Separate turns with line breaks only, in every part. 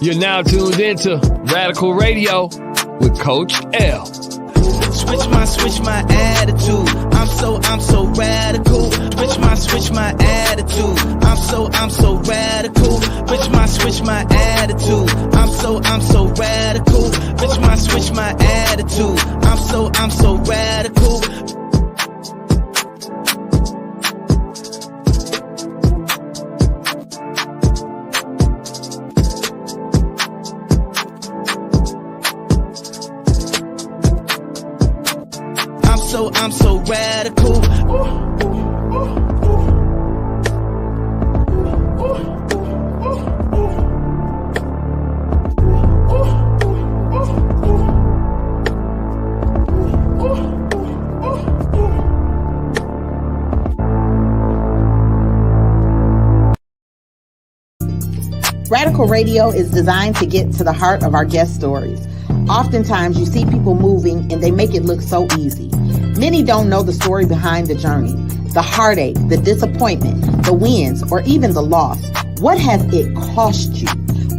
You're now tuned into Radical Radio with Coach L.
Switch my attitude. I'm so radical. Switch my attitude. I'm so radical. Switch my attitude. I'm so radical. Switch my attitude. I'm so radical. I'm so radical.
Radical Radio is designed to get to the heart of our guest stories. Oftentimes you see people moving and they make it look so easy. Many don't know the story behind the journey, the heartache, the disappointment, the wins, or even the loss. What has it cost you?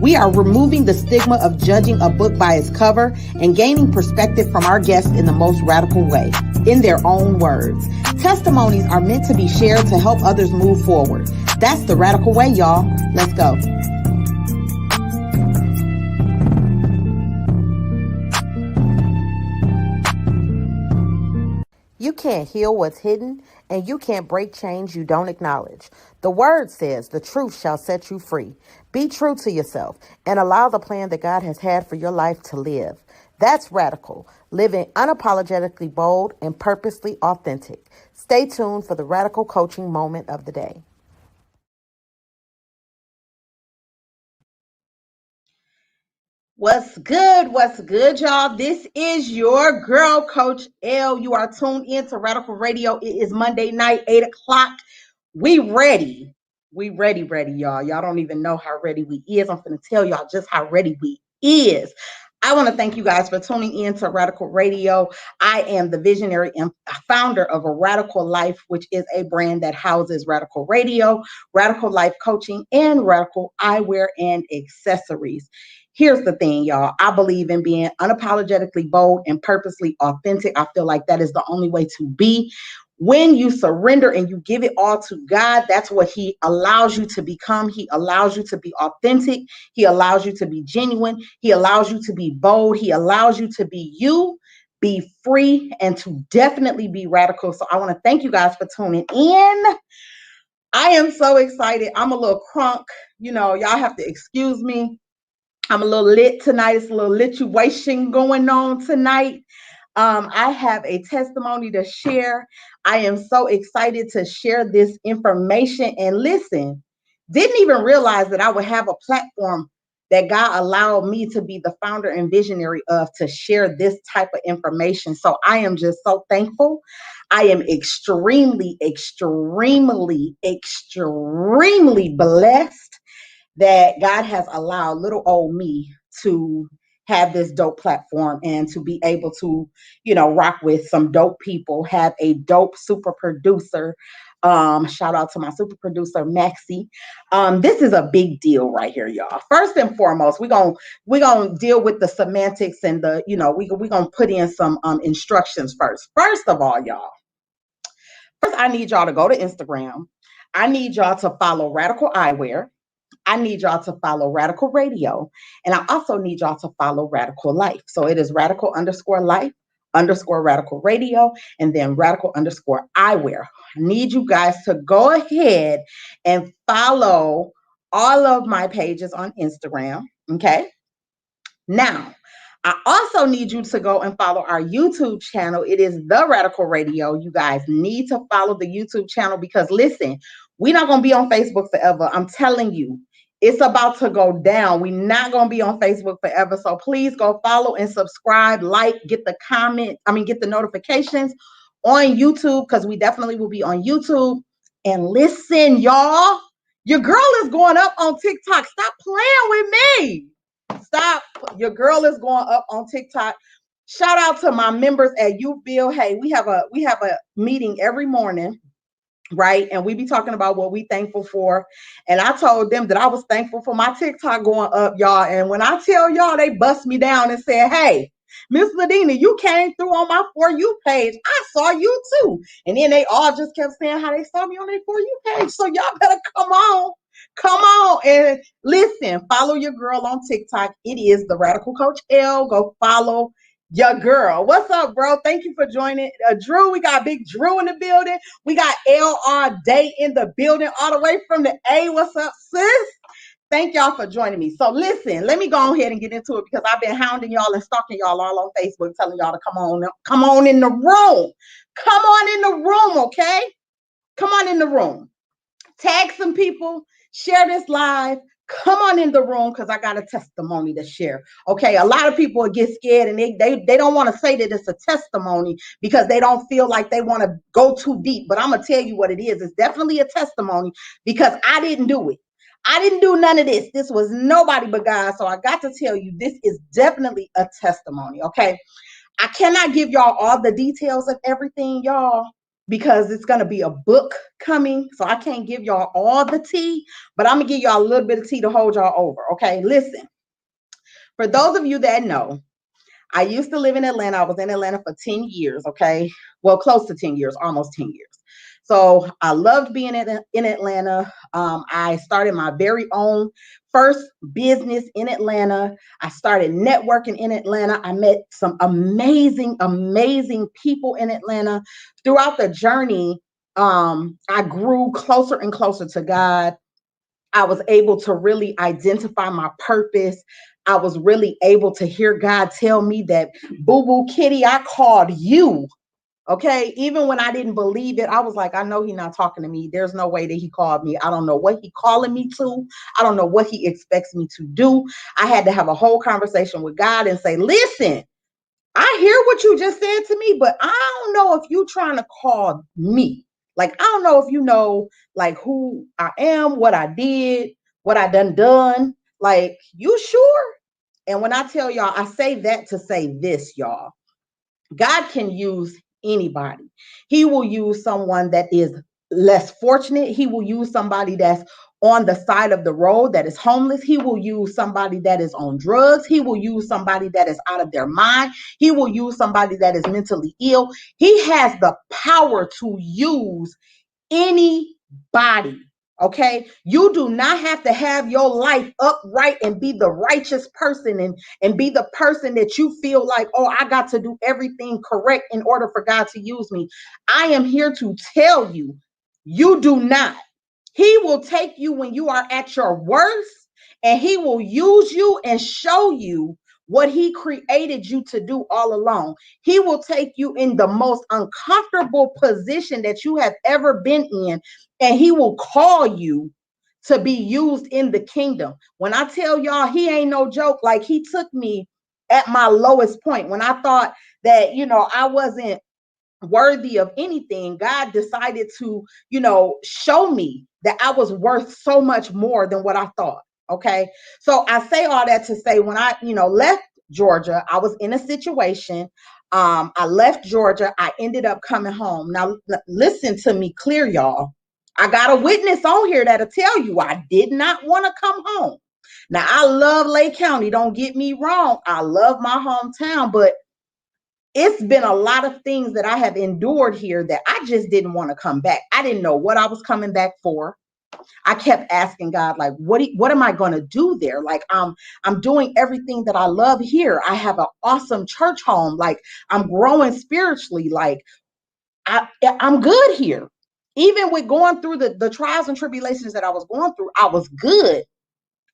We are removing the stigma of judging a book by its cover and gaining perspective from our guests in the most radical way, in their own words. Testimonies are meant to be shared to help others move forward. That's the radical way, y'all. Let's go. You can't heal what's hidden, and you can't break chains you don't acknowledge. The word says the truth shall set you free. Be true to yourself and allow the plan that God has had for your life to live. That's radical, living unapologetically bold and purposely authentic. Stay tuned for the radical coaching moment of the day. What's good, y'all? This is your girl, Coach L. You are tuned in to Radical Radio. It is Monday night, 8 o'clock. We ready, y'all. Y'all don't even know how ready we is. I'm going to tell y'all just how ready we is. I want to thank you guys for tuning in to Radical Radio. I am the visionary and founder of A Radical Life, which is a brand that houses Radical Radio, Radical Life Coaching, and Radical Eyewear and Accessories. Here's the thing, y'all. I believe in being unapologetically bold and purposely authentic. I feel like that is the only way to be. When you surrender and you give it all to God, that's what He allows you to become. He allows you to be authentic. He allows you to be genuine. He allows you to be bold. He allows you to be you, be free, and to definitely be radical. So I want to thank you guys for tuning in. I am so excited. I'm a little crunk. Y'all have to excuse me. I'm a little lit tonight. It's a little lituation going on tonight. I have a testimony to share. I am so excited to share this information. And listen, didn't even realize that I would have a platform that God allowed me to be the founder and visionary of, to share this type of information. So I am just so thankful. I am extremely blessed that God has allowed little old me to have this dope platform and to be able to, rock with some dope people, have a dope super producer. Shout out to my super producer, Maxi. This is a big deal right here, y'all. First and foremost, we're gonna deal with the semantics and the, we're gonna put in some instructions first. First of all, y'all, first I need y'all to go to Instagram. I need y'all to follow Radical Eyewear. I need y'all to follow Radical Radio. And I also need y'all to follow Radical Life. So it is Radical_Life_Radical Radio, and then Radical_Eyewear. I need you guys to go ahead and follow all of my pages on Instagram. Okay. Now, I also need you to go and follow our YouTube channel. It is The Radical Radio. You guys need to follow the YouTube channel because listen, we're not going to be on Facebook forever. I'm telling you. It's about to go down. We're not going to be on Facebook forever. So please go follow and subscribe, get the notifications on YouTube, because we definitely will be on YouTube. And listen, y'all, your girl is going up on TikTok. Stop playing with me. Stop. Your girl is going up on TikTok. Shout out to my members at Youthville. Hey, we have a meeting every morning right? And we be talking about what we thankful for. And I told them that I was thankful for my TikTok going up, y'all. And when I tell y'all, they bust me down and said, hey, Miss Ladina, you came through on my For You page. I saw you too. And then they all just kept saying how they saw me on their For You page. So y'all better come on. Come on and listen, follow your girl on TikTok. It is the Radical Coach L. Go follow your girl. What's up, bro? Thank you for joining. Drew, we got Big Drew in the building. We got LR Day in the building all the way from the A. What's up, sis? Thank y'all for joining me. So listen, let me go ahead and get into it because I've been hounding y'all and stalking y'all all on Facebook, telling y'all to come on in the room. Come on in the room, okay? Come on in the room. Tag some people, share this live. Come on in the room because I got a testimony to share. Okay, a lot of people get scared and they don't want to say that it's a testimony because they don't feel like they want to go too deep. But I'm going to tell you what it is. It's definitely a testimony because I didn't do it. I didn't do none of this. This was nobody but God. So I got to tell you, this is definitely a testimony. Okay, I cannot give y'all all the details of everything, y'all, because it's going to be a book coming. So I can't give y'all all the tea, but I'm going to give y'all a little bit of tea to hold y'all over. Okay, listen. For those of you that know, I used to live in Atlanta. I was in Atlanta for 10 years. Okay, well, close to 10 years, almost 10 years. So I loved being in Atlanta. I started my very own first business in Atlanta. I started networking in Atlanta. I met some amazing, amazing people in Atlanta. Throughout the journey, I grew closer and closer to God. I was able to really identify my purpose. I was really able to hear God tell me that, boo boo kitty, I called you. Okay, even when I didn't believe it, I was like, I know he's not talking to me. There's no way that he called me. I don't know what he calling me to. I don't know what he expects me to do. I had to have a whole conversation with God and say, listen, I hear what you just said to me, but I don't know if you trying to call me. Like, I don't know if you know, like, who I am, what I did, what I done. Like, you sure? And when I tell y'all, I say that to say this, y'all. God can use anybody. He will use someone that is less fortunate. He will use somebody that's on the side of the road that is homeless. He will use somebody that is on drugs. He will use somebody that is out of their mind. He will use somebody that is mentally ill. He has the power to use anybody. Okay, you do not have to have your life upright and be the righteous person and be the person that you feel like, oh, I got to do everything correct in order for God to use me. I am here to tell you, you do not. He will take you when you are at your worst, and he will use you and show you what he created you to do all along. He will take you in the most uncomfortable position that you have ever been in, and he will call you to be used in the kingdom. When I tell y'all, he ain't no joke. Like, he took me at my lowest point when I thought that, I wasn't worthy of anything. God decided to, show me that I was worth so much more than what I thought. Okay. So I say all that to say, when I, left Georgia, I was in a situation. I left Georgia. I ended up coming home. Now, listen to me clear, y'all. I got a witness on here that'll tell you I did not want to come home. Now, I love Lake County. Don't get me wrong. I love my hometown, but it's been a lot of things that I have endured here that I just didn't want to come back. I didn't know what I was coming back for. I kept asking God, like, what am I going to do there? Like, I'm doing everything that I love here. I have an awesome church home. Like, I'm growing spiritually. Like, I'm good here. Even with going through the trials and tribulations that I was going through, I was good.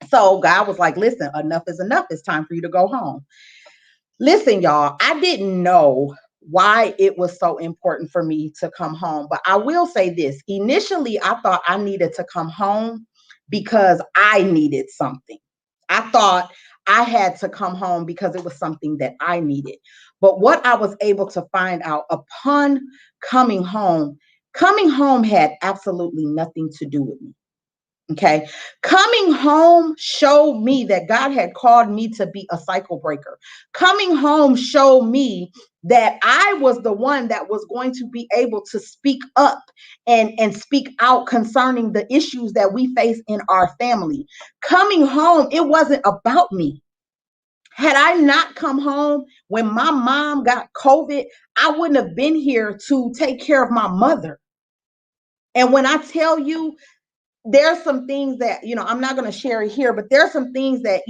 So God was like, listen, enough is enough. It's time for you to go home. Listen, y'all, I didn't know why it was so important for me to come home. But I will say this. Initially, I thought I needed to come home because I needed something. I thought I had to come home because it was something that I needed. But what I was able to find out upon coming home had absolutely nothing to do with me. Okay. Coming home showed me that God had called me to be a cycle breaker. Coming home showed me that I was the one that was going to be able to speak up and speak out concerning the issues that we face in our family. Coming home, it wasn't about me. Had I not come home when my mom got COVID, I wouldn't have been here to take care of my mother. And when I tell you, there's some things that, I'm not going to share it here, but there's some things that,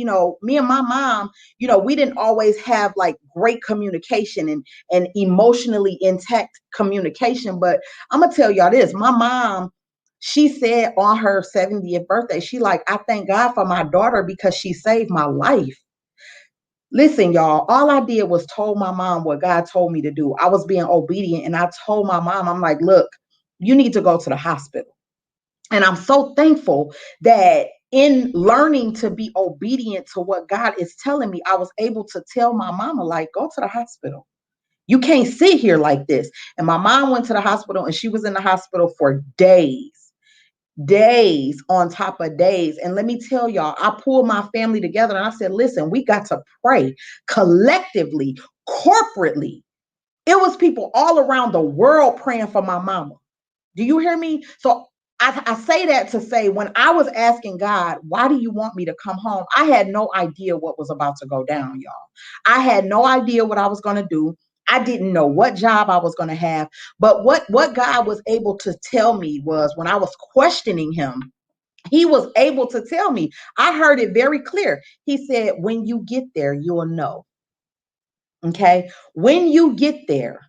me and my mom, we didn't always have like great communication and emotionally intact communication. But I'm going to tell y'all this, my mom, she said on her 70th birthday, she like, I thank God for my daughter because she saved my life. Listen, y'all, all I did was told my mom what God told me to do. I was being obedient. And I told my mom, I'm like, look, you need to go to the hospital. And I'm so thankful that in learning to be obedient to what God is telling me, I was able to tell my mama, like, go to the hospital. You can't sit here like this. And my mom went to the hospital and she was in the hospital for days on top of days. And let me tell y'all, I pulled my family together and I said, listen, we got to pray collectively, corporately. It was people all around the world praying for my mama. Do you hear me? So I say that to say, when I was asking God, why do you want me to come home? I had no idea what was about to go down, y'all. I had no idea what I was going to do. I didn't know what job I was going to have. But what God was able to tell me was, when I was questioning him, he was able to tell me. I heard it very clear. He said, when you get there, you'll know. Okay. When you get there,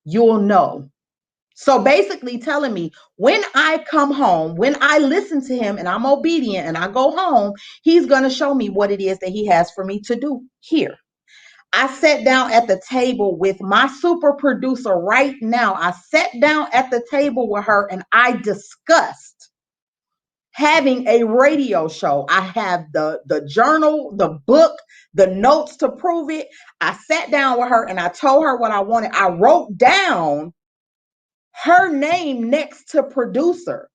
you'll know. So basically telling me, when I come home, when I listen to him and I'm obedient and I go home, he's going to show me what it is that he has for me to do here. I sat down at the table with my super producer right now. I sat down at the table with her and I discussed having a radio show. I have the journal, the book, the notes to prove it. I sat down with her and I told her what I wanted. I wrote down her name next to producer.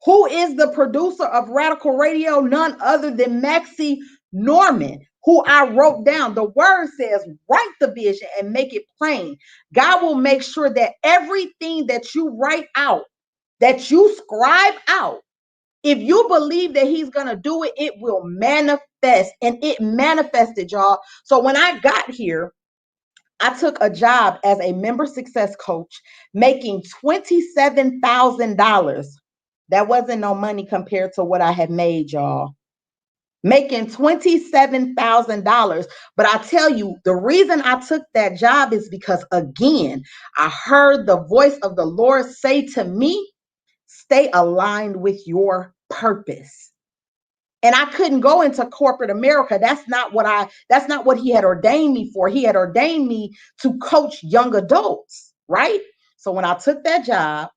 Who is the producer of Radical Radio? None other than Maxi Norman, who I wrote down. The word says, write the vision and make it plain. God will make sure that everything that you write out, that you scribe out, if you believe that he's going to do it, it will manifest. And it manifested, y'all. So when I got here, I took a job as a member success coach, making $27,000. That wasn't no money compared to what I had made, y'all. Making $27,000. But I tell you, the reason I took that job is because, again, I heard the voice of the Lord say to me, stay aligned with your purpose. And I couldn't go into corporate America. That's not what he had ordained me for. He had ordained me to coach young adults, right? So when I took that job,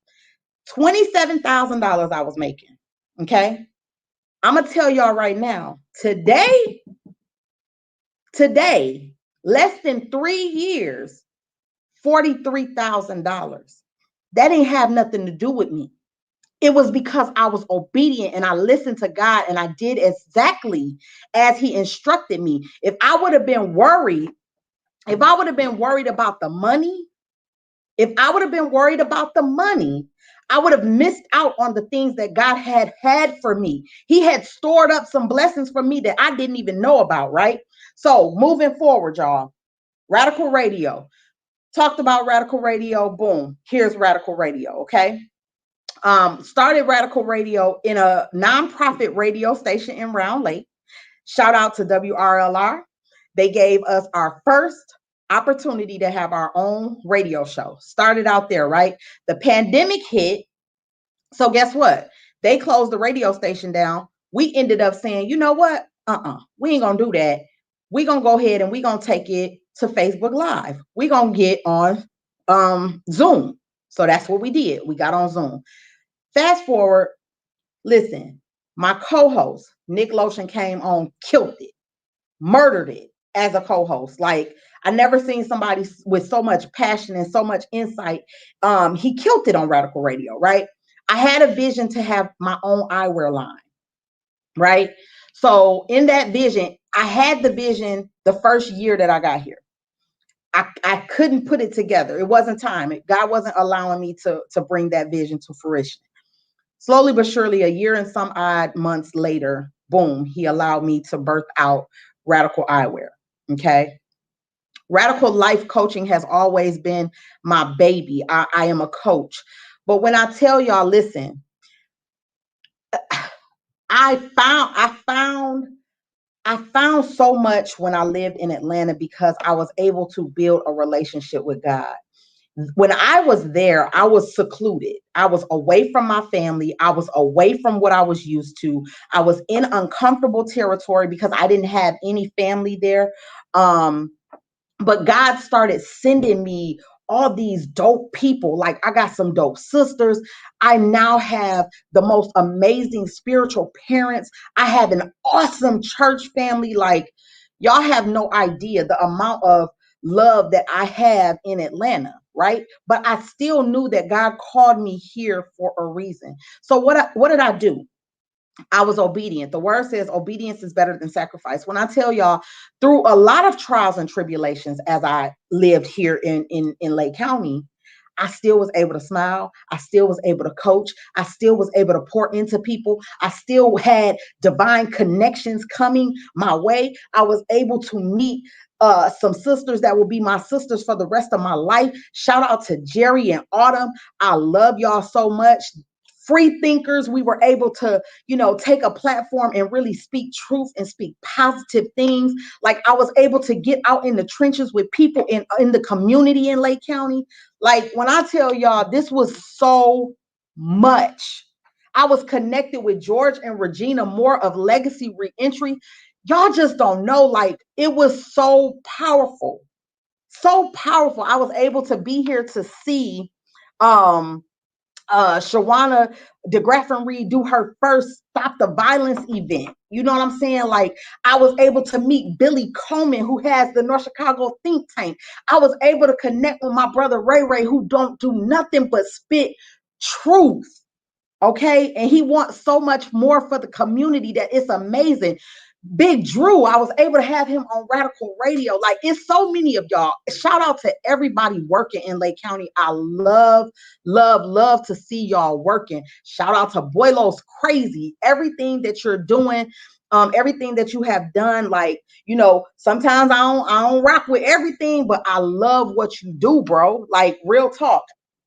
$27,000 I was making. Okay. I'm going to tell y'all right now, today, less than 3 years, $43,000. That didn't have nothing to do with me. It was because I was obedient and I listened to God and I did exactly as he instructed me. If I would have been worried about the money, I would have missed out on the things that God had for me. He had stored up some blessings for me that I didn't even know about, right? So moving forward, y'all, Radical Radio. Talked about Radical Radio. Boom. Here's Radical Radio. Okay. Started Radical Radio in a nonprofit radio station in Round Lake. Shout out to WRLR. They gave us our first opportunity to have our own radio show. Started out there, right? The pandemic hit. So guess what? They closed the radio station down. We ended up saying, you know what? We ain't going to do that. We're going to go ahead and we're going to take it to Facebook Live. We're going to get on Zoom. So that's what we did. We got on Zoom. Fast forward, listen, my co-host, Nick Lotion, came on, killed it, murdered it as a co-host. Like, I never seen somebody with so much passion and so much insight. He killed it on Radical Radio, right? I had a vision to have my own eyewear line, right? So in that vision, I had the vision the first year that I got here. I couldn't put it together. It wasn't time. God wasn't allowing me to bring that vision to fruition. Slowly but surely, a year and some odd months later, boom, he allowed me to birth out Radical Eyewear. Okay. Radical life coaching has always been my baby. I am a coach. But when I tell y'all, listen, I found so much when I lived in Atlanta because I was able to build a relationship with God. When I was there, I was secluded. I was away from my family. I was away from what I was used to. I was in uncomfortable territory because I didn't have any family there. Um, but God started sending me all these dope people. Like, I got some dope sisters. I now have the most amazing spiritual parents. I have an awesome church family. Like, y'all have no idea the amount of love that I have in Atlanta, right? But I still knew that God called me here for a reason. So what did I do? I was obedient. The word says obedience is better than sacrifice. When I tell y'all, through a lot of trials and tribulations as I lived here in Lake County, I still was able to smile. I still was able to coach. I still was able to pour into people. I still had divine connections coming my way. I was able to meet some sisters that will be my sisters for the rest of my life. Shout out to Jerry and Autumn. I love y'all so much. Free thinkers, we were able to, take a platform and really speak truth and speak positive things. Like, I was able to get out in the trenches with people in the community in Lake County. Like, when I tell y'all, this was so much. I was connected with George and Regina Moore of Legacy Reentry. Y'all just don't know. Like, it was so powerful. So powerful. I was able to be here to see Shawana DeGraffin Reed do her first Stop the Violence event. You know what I'm saying? Like, I was able to meet Billy Coleman, who has the North Chicago think tank. I was able to connect with my brother Ray Ray, who don't do nothing but spit truth. Okay. And he wants so much more for the community that it's amazing. Big Drew, I was able to have him on Radical Radio. Like, it's so many of y'all. Shout out to everybody working in Lake County. I love, love, love to see y'all working. Shout out to Boilo's Crazy. Everything that you're doing, everything that you have done. Like, sometimes I don't rock with everything, but I love what you do, bro. Like, real talk.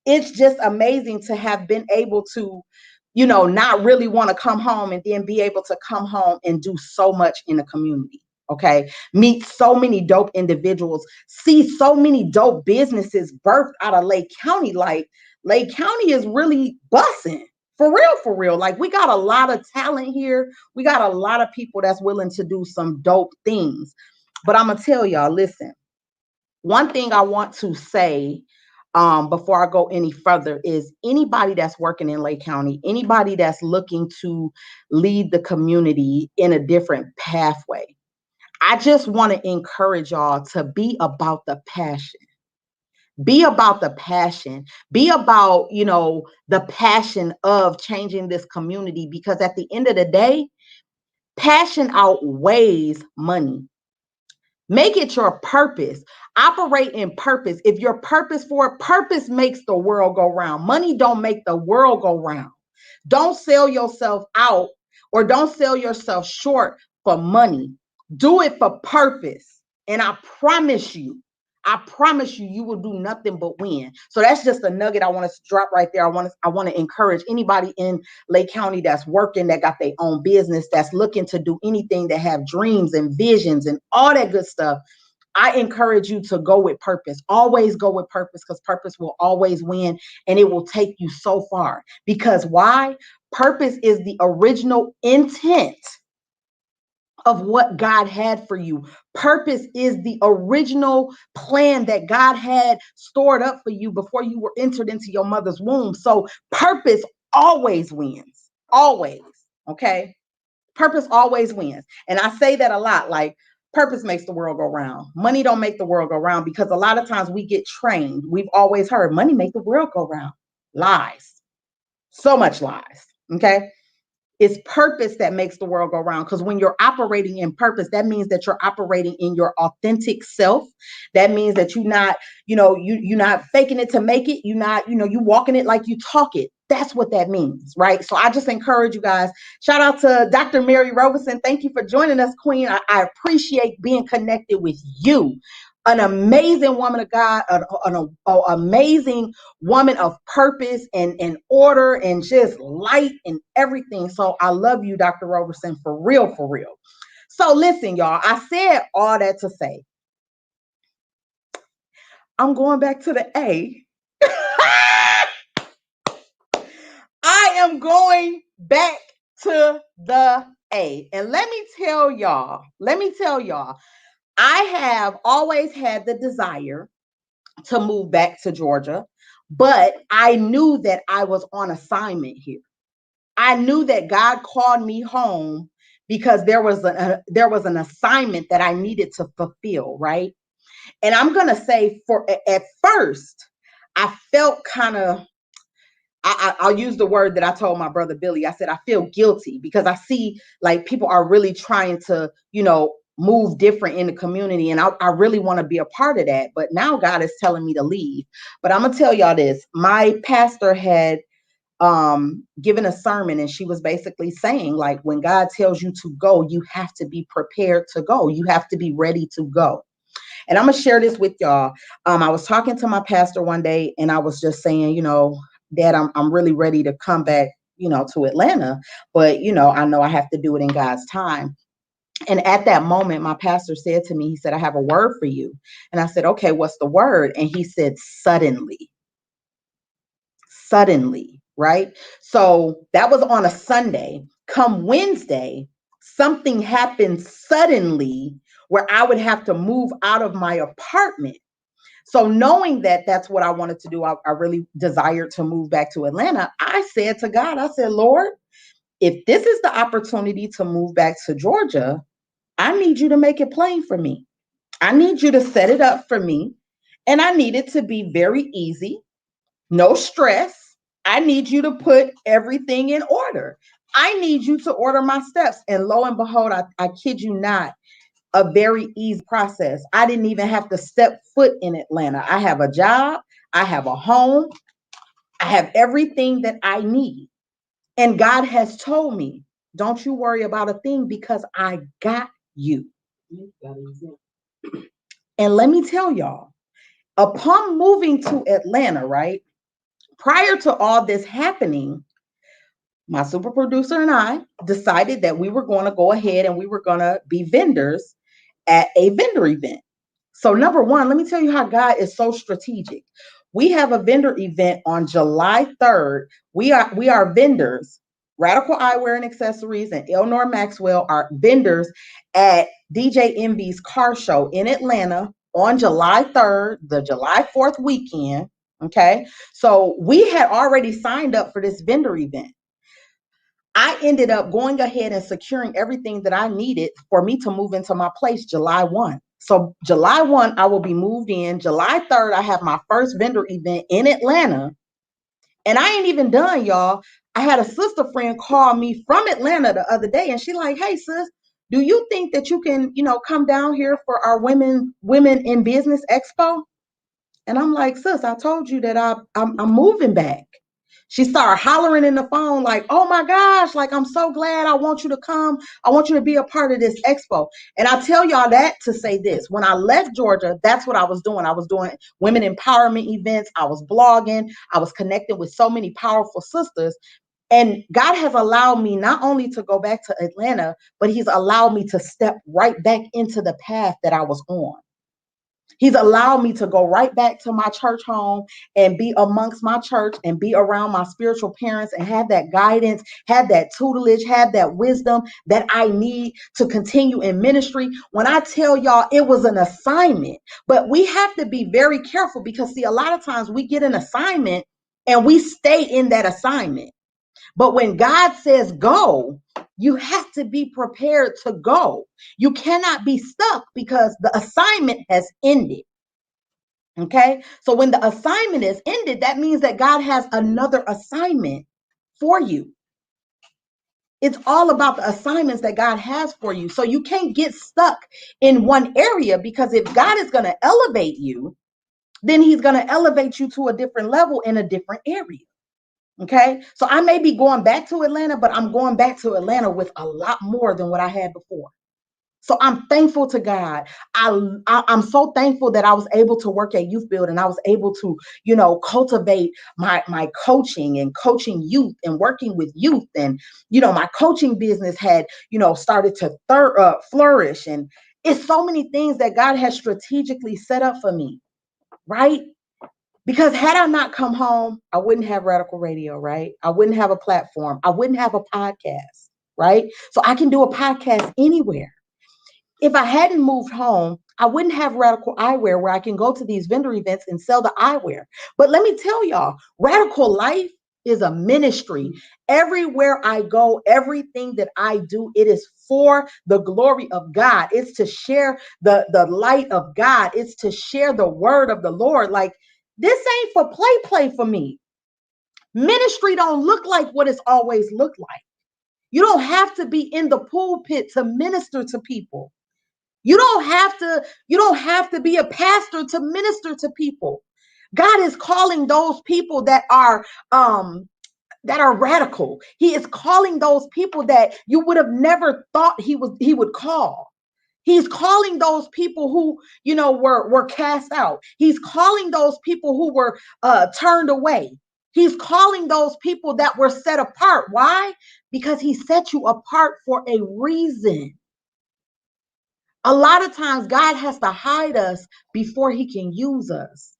It's just amazing to have been able to not really want to come home and then be able to come home and do so much in the community. Okay. Meet so many dope individuals, see so many dope businesses birthed out of Lake County. Like, Lake County is really bussing. For real, for real. Like, we got a lot of talent here. We got a lot of people that's willing to do some dope things. But I'm going to tell y'all, listen, one thing I want to say before I go any further is anybody that's working in Lake County, anybody that's looking to lead the community in a different pathway, I just want to encourage y'all to be about the passion. Be about the passion. Be about, the passion of changing this community, because at the end of the day, passion outweighs money. Make it your purpose. Operate in purpose. If your purpose for it, purpose makes the world go round. Money don't make the world go round. Don't sell yourself out or don't sell yourself short for money. Do it for purpose. And I promise you, you will do nothing but win. So that's just a nugget I want to drop right there. I want to encourage anybody in Lake County that's working, that got their own business, that's looking to do anything, that have dreams and visions and all that good stuff. I encourage you to go with purpose. Always go with purpose, because purpose will always win, and it will take you so far. Because why? Purpose is the original intent of what God had for you. Purpose is the original plan that God had stored up for you before you were entered into your mother's womb. So purpose always wins. Always. Okay. Purpose always wins. And I say that a lot, like, purpose makes the world go round. Money don't make the world go round, because a lot of times we get trained. We've always heard money make the world go round. Lies. So much lies. Okay. It's purpose that makes the world go round. Because when you're operating in purpose, that means that you're operating in your authentic self. That means that you're not, you're not faking it to make it. You're not, you walking it like you talk it. That's what that means, right? So I just encourage you guys. Shout out to Dr. Mary Robeson. Thank you for joining us, Queen. I appreciate being connected with you. An amazing woman of God, an amazing woman of purpose and order and just light and everything. So I love you, Dr. Roberson, for real, for real. So listen, y'all, I said all that to say, I'm going back to the A. I am going back to the A. And let me tell y'all, I have always had the desire to move back to Georgia, but I knew that I was on assignment here. I knew that God called me home because there was an assignment that I needed to fulfill, right? And I'm gonna say, at first, I felt kind of. I'll use the word that I told my brother Billy. I said, I feel guilty because I see like people are really trying to, move different in the community. And I really want to be a part of that. But now God is telling me to leave. But I'm going to tell y'all this. My pastor had given a sermon, and she was basically saying, like, when God tells you to go, you have to be prepared to go. You have to be ready to go. And I'm going to share this with y'all. I was talking to my pastor one day, and I was just saying, Dad, I'm really ready to come back, to Atlanta, but, I know I have to do it in God's time. And at that moment, my pastor said to me, he said, I have a word for you. And I said, okay, what's the word? And he said, suddenly, right? So that was on a Sunday. Come Wednesday, something happened suddenly where I would have to move out of my apartment. So knowing that that's what I wanted to do, I really desired to move back to Atlanta. I said to God, I said, Lord, if this is the opportunity to move back to Georgia, I need you to make it plain for me. I need you to set it up for me. And I need it to be very easy, no stress. I need you to put everything in order. I need you to order my steps. And lo and behold, I kid you not, a very easy process. I didn't even have to step foot in Atlanta. I have a job. I have a home. I have everything that I need. And God has told me, don't you worry about a thing because I got you. And let me tell y'all, upon moving to Atlanta, right, prior to all this happening, my super producer and I decided that we were going to go ahead and we were going to be vendors at a vendor event. So number one, let me tell you how God is so strategic. We have a vendor event on July 3rd. We are vendors. Radical Eyewear and Accessories and Elnor Maxwell are vendors at DJ Envy's car show in Atlanta on July 3rd, the July 4th weekend. Okay. So we had already signed up for this vendor event. I ended up going ahead and securing everything that I needed for me to move into my place July 1. So July 1, I will be moved in. July 3rd, I have my first vendor event in Atlanta. And I ain't even done, y'all. I had a sister friend call me from Atlanta the other day, and she like, hey, sis, do you think that you can, come down here for our women in business expo? And I'm like, sis, I told you that I'm moving back. She started hollering in the phone like, oh my gosh, like, I'm so glad. I want you to come. I want you to be a part of this expo. And I tell y'all that to say this. When I left Georgia, that's what I was doing. I was doing women empowerment events. I was blogging. I was connecting with so many powerful sisters. And God has allowed me not only to go back to Atlanta, but he's allowed me to step right back into the path that I was on. He's allowed me to go right back to my church home and be amongst my church and be around my spiritual parents and have that guidance, have that tutelage, have that wisdom that I need to continue in ministry. When I tell y'all it was an assignment, but we have to be very careful because, see, a lot of times we get an assignment and we stay in that assignment. But when God says go, you have to be prepared to go. You cannot be stuck because the assignment has ended. Okay. So when the assignment is ended, that means that God has another assignment for you. It's all about the assignments that God has for you. So you can't get stuck in one area, because if God is going to elevate you, then he's going to elevate you to a different level in a different area. Okay. So I may be going back to Atlanta, but I'm going back to Atlanta with a lot more than what I had before. So I'm thankful to God. I'm so thankful that I was able to work at Youth Build, and I was able to, cultivate my coaching and coaching youth and working with youth. And, my coaching business had, started to flourish. And it's so many things that God has strategically set up for me, right? Because had I not come home, I wouldn't have Radical Radio, right? I wouldn't have a platform. I wouldn't have a podcast, right? So I can do a podcast anywhere. If I hadn't moved home, I wouldn't have Radical Eyewear, where I can go to these vendor events and sell the eyewear. But let me tell y'all, Radical Life is a ministry. Everywhere I go, everything that I do, it is for the glory of God. It's to share the light of God. It's to share the word of the Lord. Like, this ain't for play for me. Ministry don't look like what it's always looked like. You don't have to be in the pulpit to minister to people. You don't have to be a pastor to minister to people. God is calling those people that are radical. He is calling those people that you would have never thought he would call. He's calling those people who, were cast out. He's calling those people who were turned away. He's calling those people that were set apart. Why? Because he set you apart for a reason. A lot of times God has to hide us before he can use us.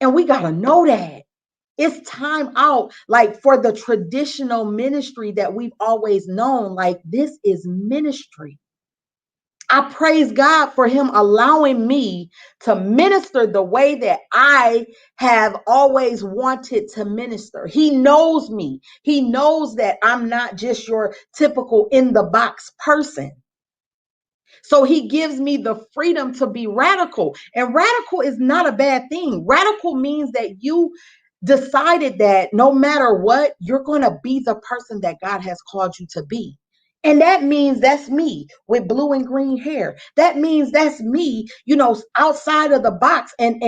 And we got to know that. It's time out, like, for the traditional ministry that we've always known. Like, this is ministry. I praise God for him allowing me to minister the way that I have always wanted to minister. He knows me. He knows that I'm not just your typical in the box person. So he gives me the freedom to be radical. And radical is not a bad thing. Radical means that you decided that no matter what, you're going to be the person that God has called you to be. And that means that's me with blue and green hair. That means that's me, outside of the box and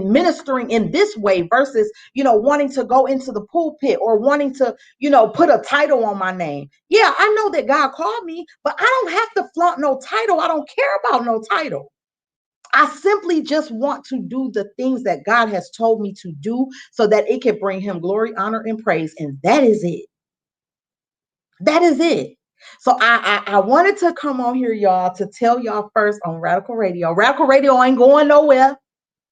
ministering in this way versus, wanting to go into the pulpit or wanting to, put a title on my name. Yeah, I know that God called me, but I don't have to flaunt no title. I don't care about no title. I simply just want to do the things that God has told me to do so that it can bring him glory, honor, and praise. And that is it. That is it. So I wanted to come on here, y'all, to tell y'all first on Radical Radio. Radical Radio ain't going nowhere.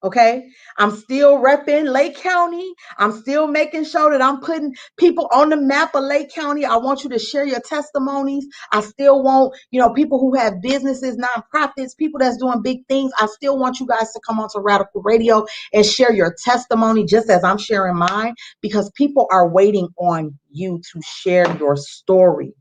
Okay. I'm still repping Lake County. I'm still making sure that I'm putting people on the map of Lake County. I want you to share your testimonies. I still want, people who have businesses, nonprofits, people that's doing big things. I still want you guys to come onto Radical Radio and share your testimony just as I'm sharing mine, because people are waiting on you to share your story.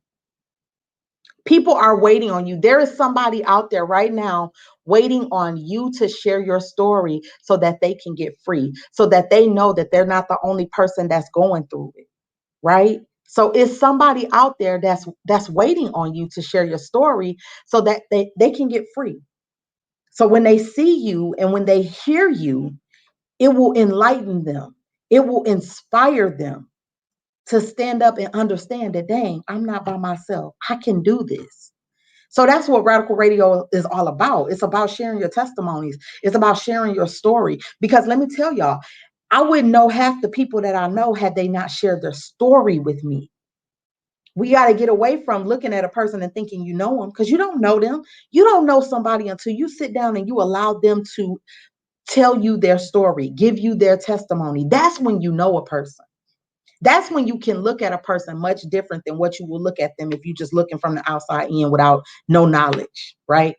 People are waiting on you. There is somebody out there right now waiting on you to share your story so that they can get free, so that they know that they're not the only person that's going through it, right? So it's somebody out there that's waiting on you to share your story so that they can get free. So when they see you and when they hear you, it will enlighten them. It will inspire them to stand up and understand that, dang, I'm not by myself. I can do this. So that's what Radical Radio is all about. It's about sharing your testimonies. It's about sharing your story. Because let me tell y'all, I wouldn't know half the people that I know had they not shared their story with me. We got to get away from looking at a person and thinking you know them, because you don't know them. You don't know somebody until you sit down and you allow them to tell you their story, give you their testimony. That's when you know a person. That's when you can look at a person much different than what you will look at them if you're just looking from the outside in without no knowledge, right?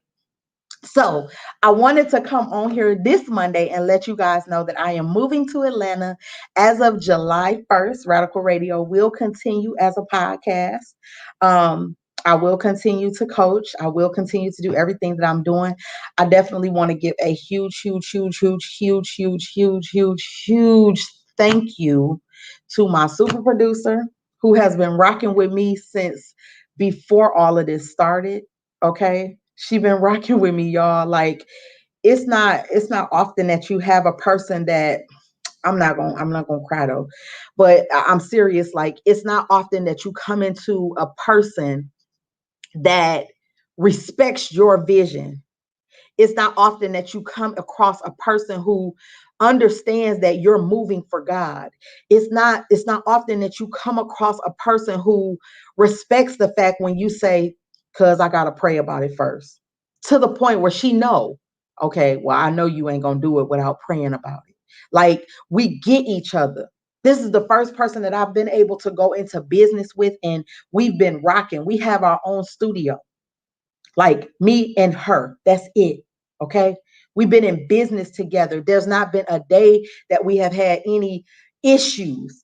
So I wanted to come on here this Monday and let you guys know that I am moving to Atlanta as of July 1st. Radical Radio will continue as a podcast. I will continue to coach. I will continue to do everything that I'm doing. I definitely want to give a huge thank you to my super producer, who has been rocking with me since before all of this started. Okay. She been rocking with me, y'all. Like it's not often that you have a person that I'm not gonna cry though, but I'm serious. Like it's not often that you come into a person that respects your vision. It's not often that you come across a person who understands that you're moving for God. It's not often that you come across a person who respects the fact when you say, cuz I got to pray about it first. To the point where she know, okay, well I know you ain't going to do it without praying about it. Like we get each other. This is the first person that I've been able to go into business with, and we've been rocking. We have our own studio, like me and her. That's it. Okay. We've been in business together. There's not been a day that we have had any issues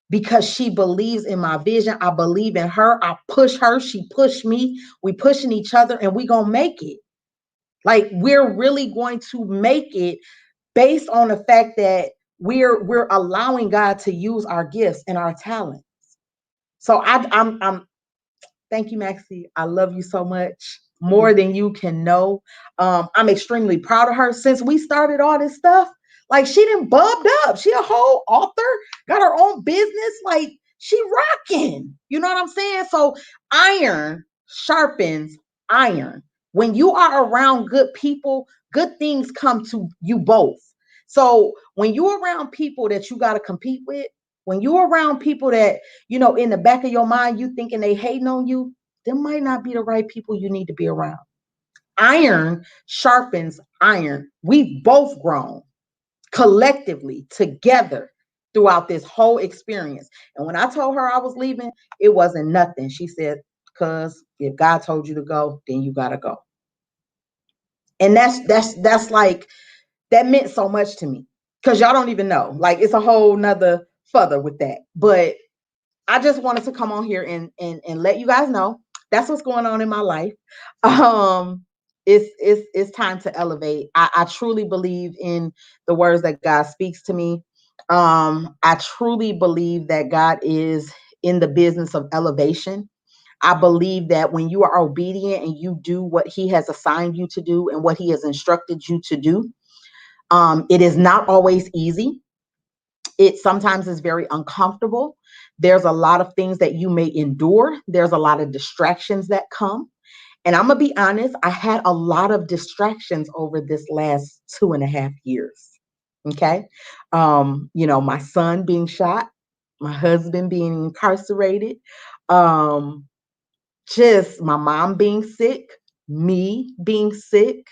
because she believes in my vision. I believe in her. I push her. She pushed me. We pushing each other, and we going to make it. Like we're really going to make it based on the fact that we're allowing God to use our gifts and our talents. So I'm thank you, Maxi. I love you so much, more than you can know. I'm extremely proud of her. Since we started all this stuff, like she done bubbed up. She a whole author, got her own business. Like she rocking. You know what I'm saying? So iron sharpens iron. When you are around good people, good things come to you both. So when you're around people that you got to compete with, when you're around people that, in the back of your mind, you thinking they hating on you, them might not be the right people you need to be around. Iron sharpens iron. We've both grown collectively together throughout this whole experience. And when I told her I was leaving, it wasn't nothing. She said, cuz if God told you to go, then you gotta go. And that's like that meant so much to me. Cause y'all don't even know. Like it's a whole nother further with that. But I just wanted to come on here and let you guys know that's what's going on in my life. Um, it's time to elevate. I truly believe in the words that God speaks to me. I truly believe that God is in the business of elevation. I believe that when you are obedient and you do what He has assigned you to do and what He has instructed you to do, it is not always easy. It sometimes is very uncomfortable. There's a lot of things that you may endure. There's a lot of distractions that come. And I'm going to be honest, I had a lot of distractions over this last 2.5 years. Okay. My son being shot, my husband being incarcerated, um, just my mom being sick, me being sick,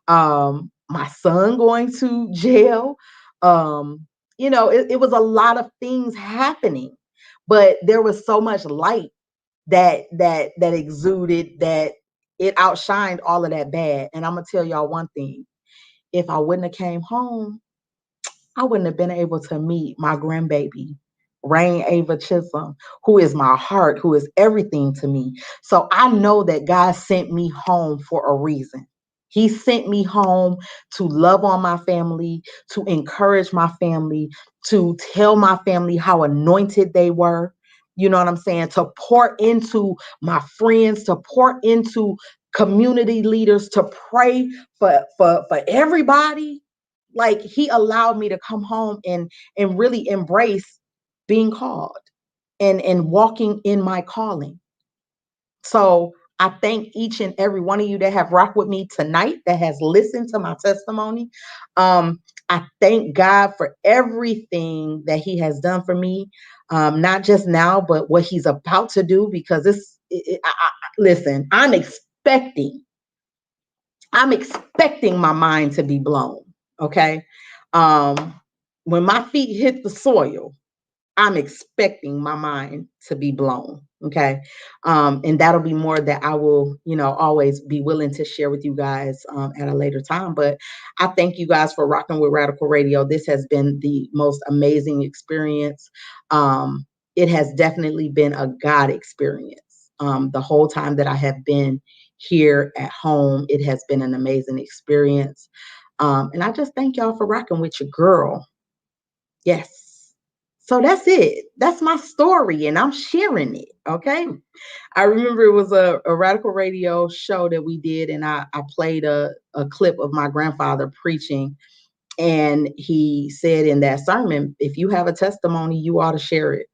my son going to jail. It was a lot of things happening, but there was so much light that exuded that it outshined all of that bad. And I'm gonna tell y'all one thing: if I wouldn't have came home, I wouldn't have been able to meet my grandbaby, Rain Ava Chisholm, who is my heart, who is everything to me. So I know that God sent me home for a reason. He sent me home to love on my family, to encourage my family, to tell my family how anointed they were. You know what I'm saying? To pour into my friends, to pour into community leaders, to pray for everybody. Like He allowed me to come home and really embrace being called and walking in my calling. So I thank each and every one of you that have rocked with me tonight, that has listened to my testimony. I thank God for everything that He has done for me, not just now, but what He's about to do. Because listen, I'm expecting my mind to be blown. Okay. When my feet hit the soil, I'm expecting my mind to be blown. Okay. And that'll be more that I will, always be willing to share with you guys at a later time. But I thank you guys for rocking with Radical Radio. This has been the most amazing experience. It has definitely been a God experience. The whole time that I have been here at home, it has been an amazing experience. And I just thank y'all for rocking with your girl. Yes. So that's it. That's my story, and I'm sharing it. Okay. I remember it was a radical radio show that we did, and I played a clip of my grandfather preaching. And he said in that sermon, if you have a testimony, you ought to share it.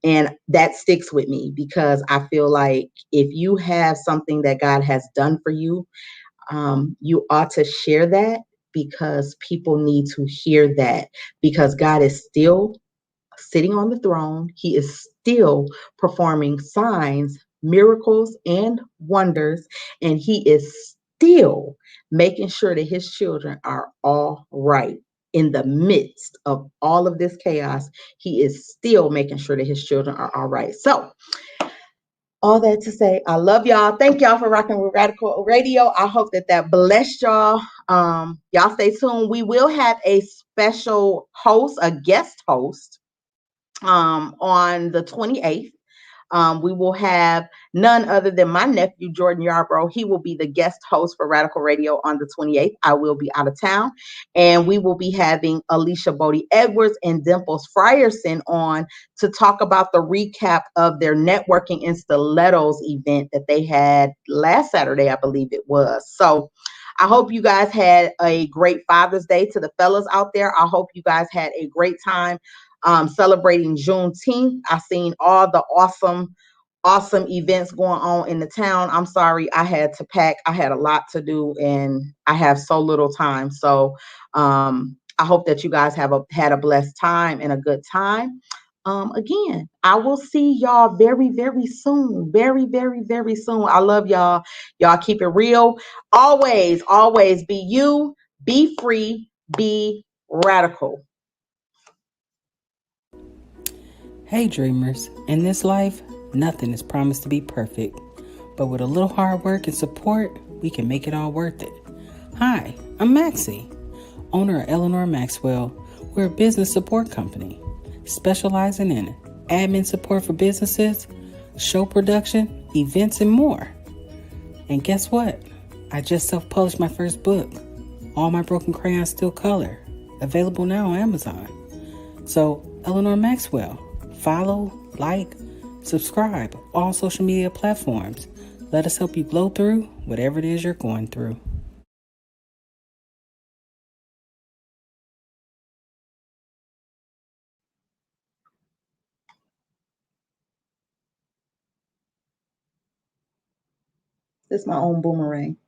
And that sticks with me because I feel like if you have something that God has done for you, you ought to share that because people need to hear that because God is still sitting on the throne. He is still performing signs, miracles, and wonders. And he is still making sure that his children are all right. In the midst of all of this chaos, he is still making sure that his children are all right. So, all that to say, I love y'all. Thank y'all for rocking with Radical Radio. I hope that blessed y'all. Y'all stay tuned. We will have a special host, a guest host, on the 28th. We will have none other than my nephew, Jordan Yarbrough. He will be the guest host for Radical Radio on the 28th. I will be out of town. And we will be having Alicia Bodie Edwards and Dimples Frierson on to talk about the recap of their networking in stilettos event that they had last Saturday, I believe it was. So I hope you guys had a great Father's Day to the fellas out there. I hope you guys had a great time celebrating Juneteenth. I've seen all the awesome events going on in the town. I'm sorry, I had to pack. I had a lot to do and I have so little time. So I hope that you guys had a blessed time and a good time. Again, I will see y'all very, very soon. Very, very, very soon. I love y'all. Y'all keep it real. Always, always be you, be free, be radical.
Hey dreamers, in this life, nothing is promised to be perfect, but with a little hard work and support, we can make it all worth it. Hi, I'm Maxi, owner of Eleanor Maxwell. We're a business support company, specializing in admin support for businesses, show production, events, and more. And guess what? I just self-published my first book, All My Broken Crayons Still Color, available now on Amazon. So, Eleanor Maxwell, follow, like, subscribe, all social media platforms. Let us help you blow through whatever it is you're going through.
This is my own boomerang.